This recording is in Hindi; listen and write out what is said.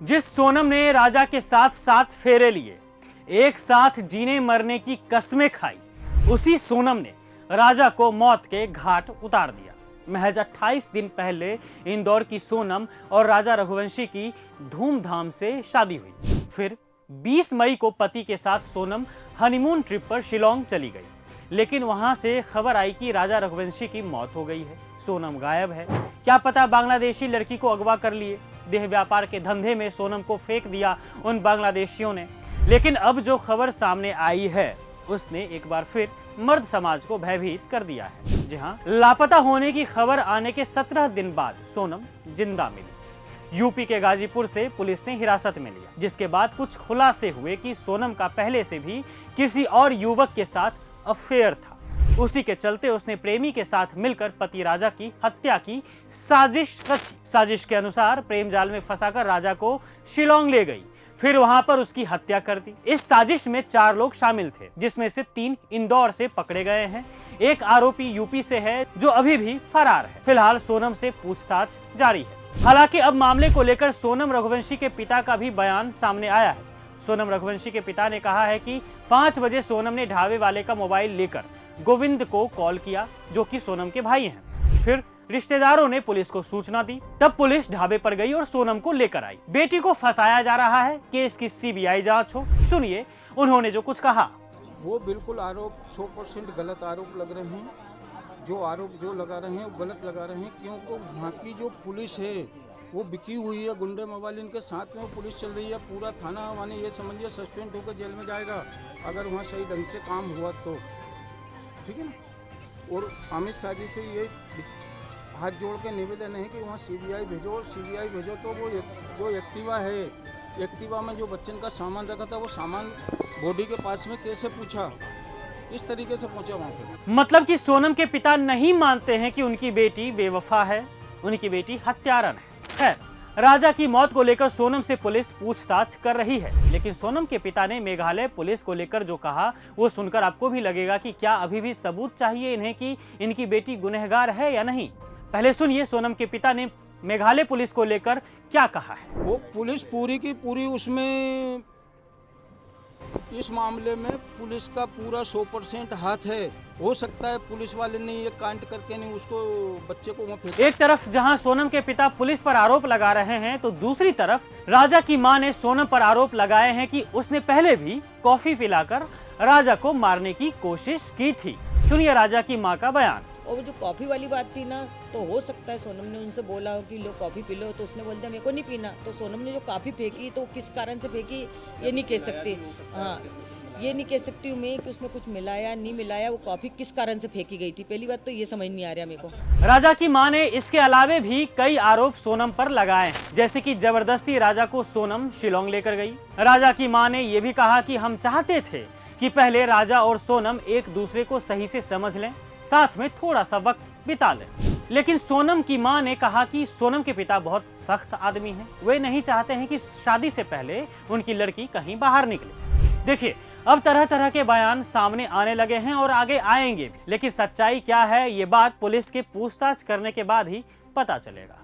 जिस सोनम ने राजा के साथ 7 फेरे लिए, एक साथ जीने मरने की कस्में खाई, उसी सोनम ने राजा को मौत के घाट उतार दिया। महज 28 दिन पहले इंदौर की सोनम और राजा रघुवंशी की धूमधाम से शादी हुई। फिर 20 मई को पति के साथ सोनम हनीमून ट्रिप पर शिलोंग चली गई, लेकिन वहां से खबर आई कि राजा रघुवंशी की मौत हो गई है। सोनम गायब है। क्या पता बांग्लादेशी लड़की को अगवा कर लिए। देह व्यापार के धंधे में सोनम को फेंक दिया उन बांग्लादेशियों ने। लेकिन अब जो खबर सामने आई है, उसने एक बार फिर मर्द समाज को भयभीत कर दिया है। जी हां, लापता होने की खबर आने के 17 दिन बाद सोनम जिंदा मिली। यूपी के गाजीपुर से पुलिस ने हिरासत में लिया, जिसके बाद कुछ खुलासे हुए कि सोनम का पहले से भी किसी और युवक के साथ अफेयर था। उसी के चलते उसने प्रेमी के साथ मिलकर पति राजा की हत्या की साजिश रची। साजिश के अनुसार प्रेम जाल में फंसाकर राजा को शिलोंग ले गई, फिर वहां पर उसकी हत्या कर दी। इस साजिश में 4 लोग शामिल थे, जिसमें से 3 इंदौर से पकड़े गए हैं। एक आरोपी यूपी से है, जो अभी भी फरार है। फिलहाल सोनम से पूछताछ जारी है। हालांकि अब मामले को लेकर सोनम रघुवंशी के पिता का भी बयान सामने आया है। सोनम रघुवंशी के पिता ने कहा है कि 5 बजे सोनम ने ढाबे वाले का मोबाइल लेकर गोविंद को कॉल किया, जो कि सोनम के भाई हैं। फिर रिश्तेदारों ने पुलिस को सूचना दी। तब पुलिस ढाबे पर गई और सोनम को लेकर आई। बेटी को फंसाया जा रहा है, केस की सीबीआई जांच हो। सुनिए उन्होंने जो कुछ कहा। वो बिल्कुल आरोप 100% गलत आरोप लग रहे हैं। जो आरोप जो लगा रहे हैं वो गलत लगा रहे हैं, क्योंकि वहाँ की जो पुलिस है वो बिकी हुई है। गुंडे मोबाइल इनके साथ में वो पुलिस चल रही है। पूरा थाना माने ये समझिए सस्पेंड होकर जेल में जाएगा, अगर वहाँ सही ढंग से काम हुआ तो, ठीक है ना। और अमित शाह जी से ये हाथ जोड़ के निवेदन है कि वहाँ सीबीआई भेजो, और सीबीआई भेजो तो वो जो एक्टिवा है, एक्टिवा में जो बच्चन का सामान रखा था, वो सामान बॉडी के पास में कैसे पूछा, इस तरीके से पहुंचा वहाँ पे। मतलब कि सोनम के पिता नहीं मानते हैं कि उनकी बेटी बेवफा है, उनकी बेटी हत्यारन है। खैर, राजा की मौत को लेकर सोनम से पुलिस पूछताछ कर रही है, लेकिन सोनम के पिता ने मेघालय पुलिस को लेकर जो कहा, वो सुनकर आपको भी लगेगा कि क्या अभी भी सबूत चाहिए इन्हें कि इनकी बेटी गुनहगार है या नहीं। पहले सुनिए सोनम के पिता ने मेघालय पुलिस को लेकर क्या कहा है। वो पुलिस पूरी की पूरी उसमें, इस मामले में पुलिस का पूरा 100% हाथ है। हो सकता है पुलिस वाले ने ये कांड करके नहीं उसको बच्चे को वहाँ फेंका। एक तरफ जहां सोनम के पिता पुलिस पर आरोप लगा रहे हैं, तो दूसरी तरफ राजा की मां ने सोनम पर आरोप लगाए हैं कि उसने पहले भी कॉफी पिलाकर राजा को मारने की कोशिश की थी। सुनिए राजा की मां का बयान। और जो कॉफ़ी वाली बात थी ना, तो हो सकता है सोनम ने उनसे बोला हो कि लो कॉफ़ी पी लो, तो उसने बोल दिया मेरे को नहीं पीना। तो सोनम ने जो कॉफ़ी फेंकी तो किस कारण से फेंकी ये नहीं कह सकती। हाँ, ये नहीं कह सकती हूँ मैं कि उसमें कुछ मिलाया नहीं मिलाया, वो कॉफ़ी किस कारण से फेंकी गई थी। पहली बात तो ये समझ नहीं आ रहा मेरे को। राजा की मां ने इसके अलावे भी कई आरोप सोनम पर लगाए हैं, जैसे कि जबरदस्ती राजा को सोनम शिलोंग लेकर गई। राजा की मां ने यह भी कहा कि हम चाहते थे कि पहले राजा और सोनम एक दूसरे को सही से समझ लें, साथ में थोड़ा सा वक्त बिता लें। लेकिन सोनम की मां ने कहा कि सोनम के पिता बहुत सख्त आदमी हैं, वे नहीं चाहते हैं कि शादी से पहले उनकी लड़की कहीं बाहर निकले। देखिए, अब तरह तरह के बयान सामने आने लगे हैं और आगे आएंगे भी, लेकिन सच्चाई क्या है, ये बात पुलिस के पूछताछ करने के बाद ही पता चलेगा।